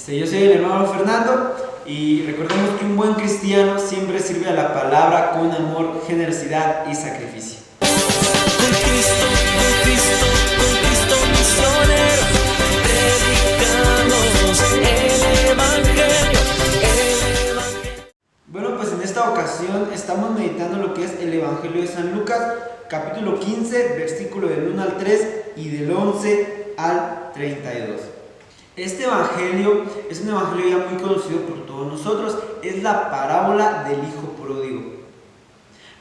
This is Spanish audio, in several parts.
Yo soy el hermano Fernando y recordemos que un buen cristiano siempre sirve a la palabra con amor, generosidad y sacrificio. Con Cristo misionero, predicamos el Evangelio. Bueno, pues en esta ocasión estamos meditando lo que es el Evangelio de San Lucas, capítulo 15, versículo del 1 al 3 y del 11 al 32. Este evangelio es un evangelio ya muy conocido por todos nosotros, es la parábola del hijo pródigo.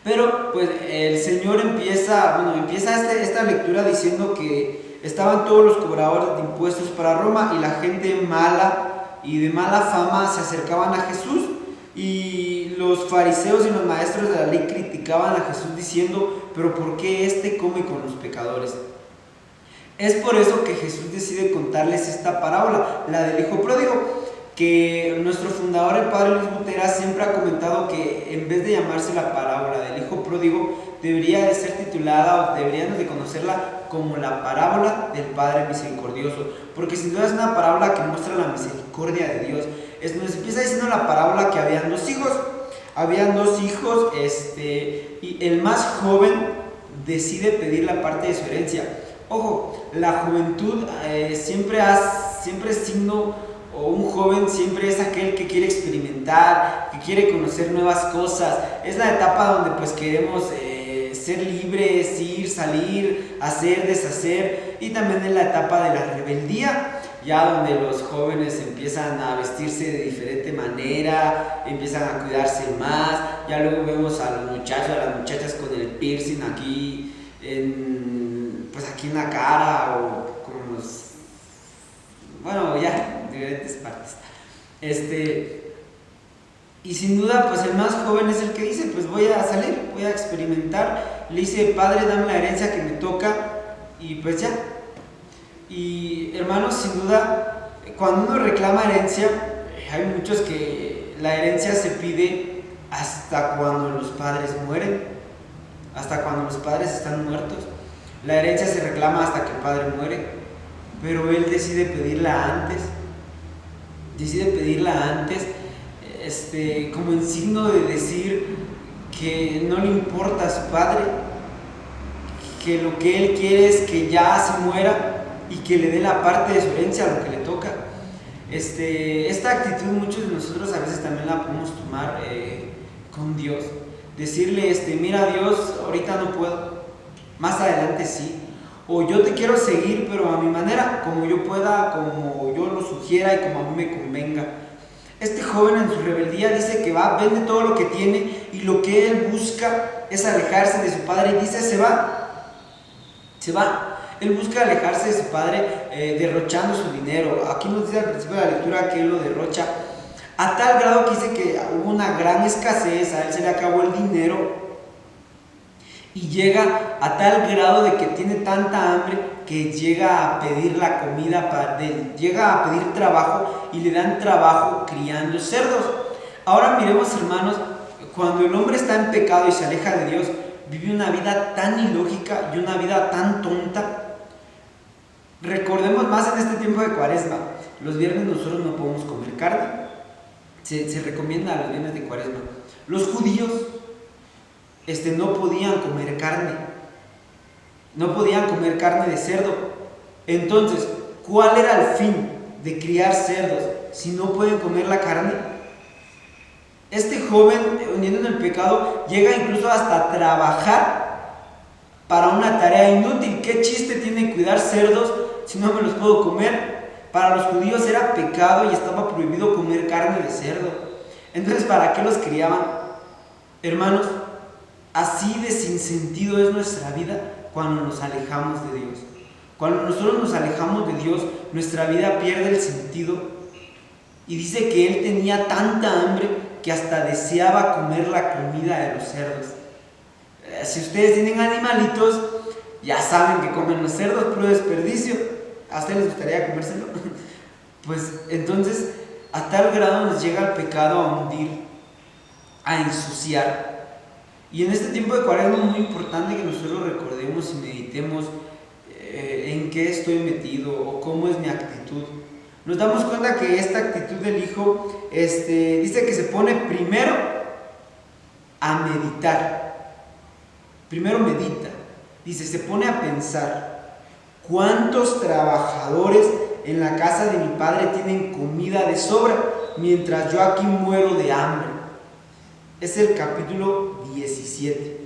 Pero pues el Señor empieza esta lectura diciendo que estaban todos los cobradores de impuestos para Roma y la gente mala y de mala fama se acercaban a Jesús, y los fariseos y los maestros de la ley criticaban a Jesús diciendo: ¿pero por qué este come con los pecadores? Es por eso que Jesús decide contarles esta parábola, la del hijo pródigo, que nuestro fundador, el padre Luis Butera, siempre ha comentado que en vez de llamarse la parábola del hijo pródigo, debería de ser titulada, o deberíamos de conocerla como la parábola del Padre Misericordioso, porque sin duda es una parábola que muestra la misericordia de Dios. Nos empieza diciendo la parábola que habían dos hijos, y el más joven decide pedir la parte de su herencia. Ojo, la juventud siempre es signo, o un joven siempre es aquel que quiere experimentar, que quiere conocer nuevas cosas. Es la etapa donde pues queremos ser libres, ir, salir, hacer, deshacer, y también es la etapa de la rebeldía, ya donde los jóvenes empiezan a vestirse de diferente manera, empiezan a cuidarse más. Ya luego vemos a los muchachos, a las muchachas con el piercing aquí en la cara, o con diferentes partes. Y sin duda, pues el más joven es el que dice: pues voy a salir, voy a experimentar. Le dice: padre, dame la herencia que me toca, y pues ya. Y hermanos, sin duda, cuando uno reclama herencia, hay muchos que la herencia se pide hasta cuando los padres mueren, hasta cuando los padres están muertos. La herencia se reclama hasta que el padre muere, pero él decide pedirla antes, como en signo de decir que no le importa a su padre, que lo que él quiere es que ya se muera y que le dé la parte de su herencia, lo que le toca. Esta actitud muchos de nosotros a veces también la podemos tomar con Dios. Decirle: mira Dios, ahorita no puedo, más adelante sí. O yo te quiero seguir, pero a mi manera, como yo pueda, como yo lo sugiera y como a mí me convenga. Este joven en su rebeldía dice que vende todo lo que tiene, y lo que él busca es alejarse de su padre, y dice: se va. Él busca alejarse de su padre derrochando su dinero. Aquí nos dice al principio de la lectura que él lo derrocha a tal grado que dice que hubo una gran escasez, a él se le acabó el dinero, y llega a tal grado de que tiene tanta hambre que llega a pedir la comida, llega a pedir trabajo, y le dan trabajo criando cerdos. Ahora miremos, hermanos, cuando el hombre está en pecado y se aleja de Dios, vive una vida tan ilógica y una vida tan tonta. Recordemos más en este tiempo de Cuaresma. Los viernes nosotros no podemos comer carne. Se recomienda los viernes de Cuaresma. Los judíos no podían comer carne. No podían comer carne de cerdo. Entonces, ¿cuál era el fin de criar cerdos si no pueden comer la carne? Este joven, hundido en el pecado, llega incluso hasta trabajar para una tarea inútil. ¿Qué chiste tiene cuidar cerdos si no me los puedo comer? Para los judíos era pecado y estaba prohibido comer carne de cerdo. Entonces, ¿para qué los criaban? Hermanos, así de sin sentido es nuestra vida cuando nos alejamos de Dios. Cuando nosotros nos alejamos de Dios, nuestra vida pierde el sentido. Y dice que él tenía tanta hambre que hasta deseaba comer la comida de los cerdos. Si ustedes tienen animalitos, ya saben que comen los cerdos, puro desperdicio. ¿A ustedes les gustaría comérselo? Pues entonces, a tal grado nos llega el pecado a hundir, a ensuciar. Y en este tiempo de Cuaresma es muy importante que nosotros recordemos y meditemos en qué estoy metido o cómo es mi actitud. nos damos cuenta que esta actitud del hijo dice que se pone primero a meditar. Primero medita. Dice, se pone a pensar, ¿cuántos trabajadores en la casa de mi padre tienen comida de sobra, mientras yo aquí muero de hambre? Es el capítulo 17.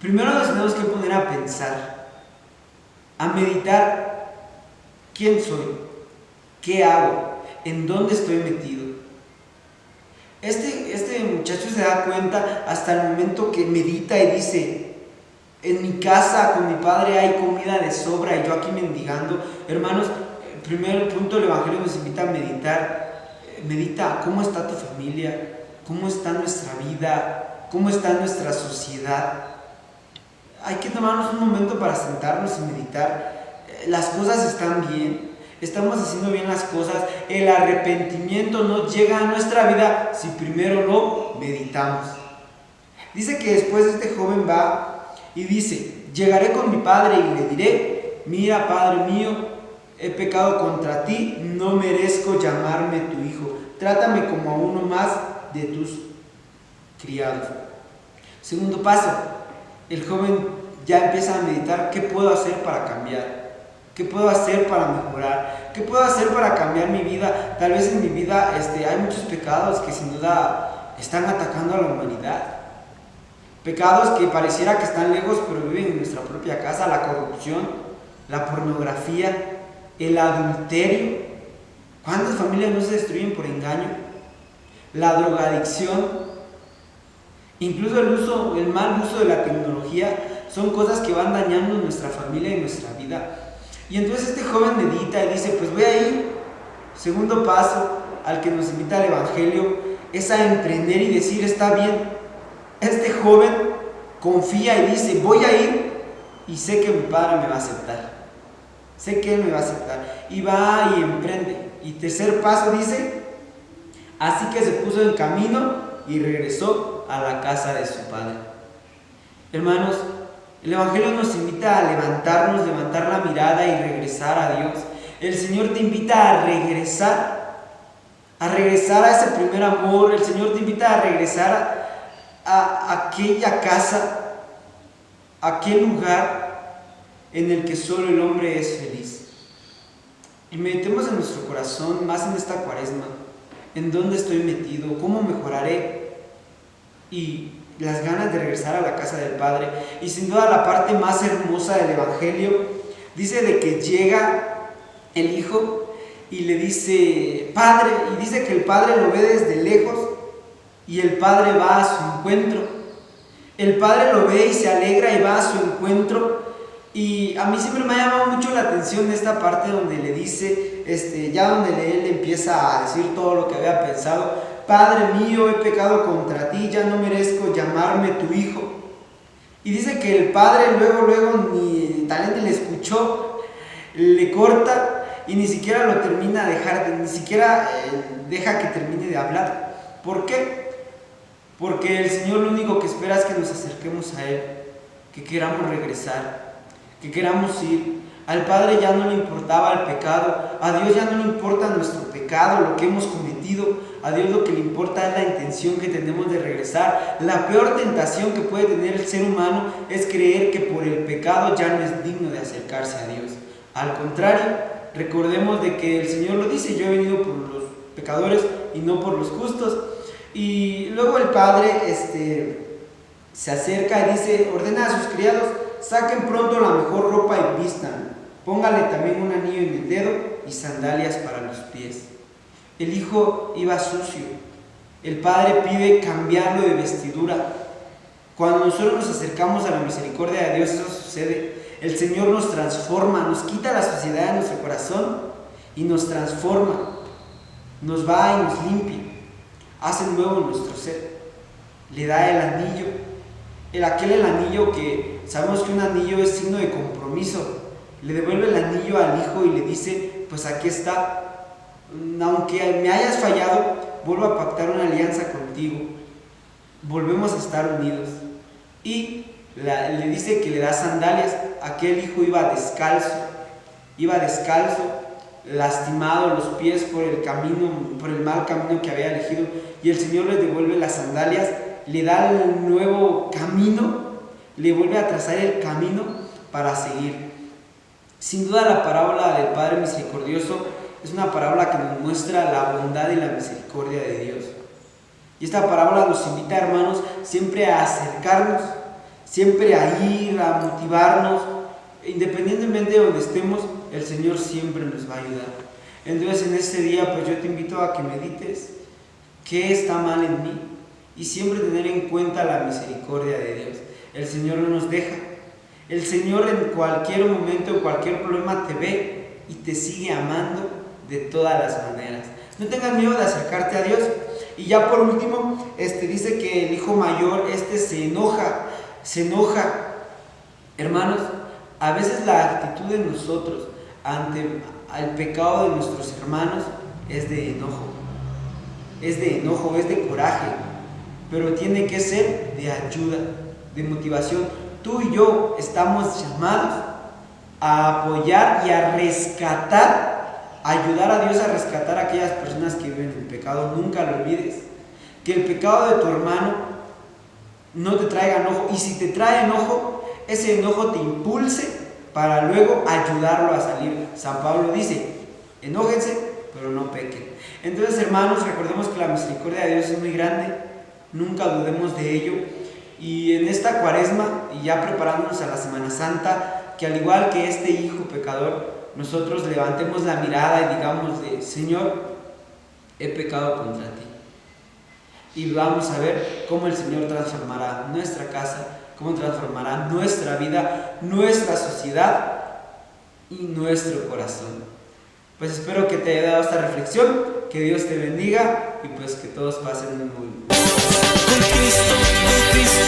Primero nos tenemos que poner a pensar, a meditar, ¿quién soy? ¿Qué hago? ¿En dónde estoy metido? Este muchacho se da cuenta hasta el momento que medita y dice, en mi casa con mi padre hay comida de sobra y yo aquí mendigando. Hermanos, primer punto del Evangelio nos invita a meditar. Medita cómo está tu familia, cómo está nuestra vida, cómo está nuestra sociedad. Hay que tomarnos un momento para sentarnos y meditar. Las cosas están bien, estamos haciendo bien las cosas. El arrepentimiento no llega a nuestra vida si primero no meditamos. Dice que después este joven va y dice, llegaré con mi padre y le diré, mira, padre mío, he pecado contra ti, no merezco llamarme tu hijo, trátame como a uno más de tus criados. Segundo paso, el joven ya empieza a meditar, ¿qué puedo hacer para cambiar? ¿Qué puedo hacer para mejorar? ¿Qué puedo hacer para cambiar mi vida? Tal vez en mi vida hay muchos pecados que sin duda están atacando a la humanidad. Pecados que pareciera que están lejos, pero viven en nuestra propia casa. La corrupción, la pornografía, el adulterio. ¿Cuántas familias no se destruyen por engaño? La drogadicción, incluso el mal uso de la tecnología, son cosas que van dañando nuestra familia y nuestra vida. Y entonces este joven medita y dice, pues voy a ir. Segundo paso al que nos invita el Evangelio es a emprender y decir, está bien. Este joven confía y dice, voy a ir y sé que mi padre me va a aceptar. Sé que él me va a aceptar. Y va y emprende. Y tercer paso dice, así que se puso en camino y regresó a la casa de su padre. Hermanos, el Evangelio nos invita a levantarnos, levantar la mirada y regresar a Dios. El Señor te invita a regresar a ese primer amor. El Señor te invita a regresar a aquella casa, a aquel lugar en el que solo el hombre es feliz. Y meditemos en nuestro corazón, más en esta cuaresma, en dónde estoy metido, cómo mejoraré, y las ganas de regresar a la casa del Padre. Y sin duda la parte más hermosa del Evangelio dice de que llega el hijo y le dice, Padre, y dice que el Padre lo ve desde lejos y el Padre va a su encuentro. El Padre lo ve y se alegra y va a su encuentro. Y a mí siempre me ha llamado mucho la atención esta parte donde le dice, ya donde él empieza a decir todo lo que había pensado. Padre mío, he pecado contra ti, ya no merezco llamarme tu hijo. Y dice que el padre luego ni tal vez le escuchó, le corta y ni siquiera lo termina de dejar, ni siquiera deja que termine de hablar. ¿Por qué? Porque el Señor lo único que espera es que nos acerquemos a Él, que queramos regresar, que queramos ir. Al Padre ya no le importaba el pecado, a Dios ya no le importa nuestro pecado, lo que hemos cometido. A Dios lo que le importa es la intención que tenemos de regresar. La peor tentación que puede tener el ser humano es creer que por el pecado ya no es digno de acercarse a Dios. Al contrario, recordemos de que el Señor lo dice, yo he venido por los pecadores y no por los justos. Y luego el Padre se acerca y dice, ordena a sus criados, saquen pronto la mejor ropa y vístanlo. Póngale también un anillo en el dedo y sandalias para los pies. El hijo iba sucio. El Padre pide cambiarlo de vestidura. Cuando nosotros nos acercamos a la misericordia de Dios, eso sucede. El Señor nos transforma, nos quita la suciedad de nuestro corazón y nos transforma. Nos va y nos limpia. Hace nuevo nuestro ser. Le da el anillo. El anillo que sabemos que un anillo es signo de compromiso. Le devuelve el anillo al hijo y le dice, pues aquí está. Aunque me hayas fallado, vuelvo a pactar una alianza contigo. Volvemos a estar unidos. Y le dice que le da sandalias. Aquel hijo iba descalzo lastimado los pies por el camino, por el mal camino que había elegido, y el Señor le devuelve las sandalias, le da un nuevo camino, le vuelve a trazar el camino para seguir. Sin duda la parábola del Padre Misericordioso es una parábola que nos muestra la bondad y la misericordia de Dios. Y esta parábola nos invita, hermanos, siempre a acercarnos, siempre a ir, a motivarnos. Independientemente de donde estemos, el Señor siempre nos va a ayudar. Entonces en este día, pues yo te invito a que medites qué está mal en mí y siempre tener en cuenta la misericordia de Dios. El Señor no nos deja. El Señor en cualquier momento, en cualquier problema te ve y te sigue amando de todas las maneras. No tengas miedo de acercarte a Dios. Y ya por último, dice que el hijo mayor, se enoja. Hermanos, a veces la actitud de nosotros ante el pecado de nuestros hermanos es de enojo, es de coraje, pero tiene que ser de ayuda, de motivación. Tú y yo estamos llamados a apoyar y a rescatar, ayudar a Dios a rescatar a aquellas personas que viven en pecado. Nunca lo olvides, que el pecado de tu hermano no te traiga enojo, y si te trae enojo, ese enojo te impulse para luego ayudarlo a salir. San Pablo dice: enójense, pero no pequen. Entonces, hermanos, recordemos que la misericordia de Dios es muy grande, nunca dudemos de ello. Y en esta cuaresma, y ya preparándonos a la Semana Santa, que al igual que este hijo pecador, nosotros levantemos la mirada y digamos: Señor, he pecado contra ti. Y vamos a ver cómo el Señor transformará nuestra casa, cómo transformará nuestra vida, nuestra sociedad y nuestro corazón. Pues espero que te haya dado esta reflexión, que Dios te bendiga y pues que todos pasen un muy buen día. Con Cristo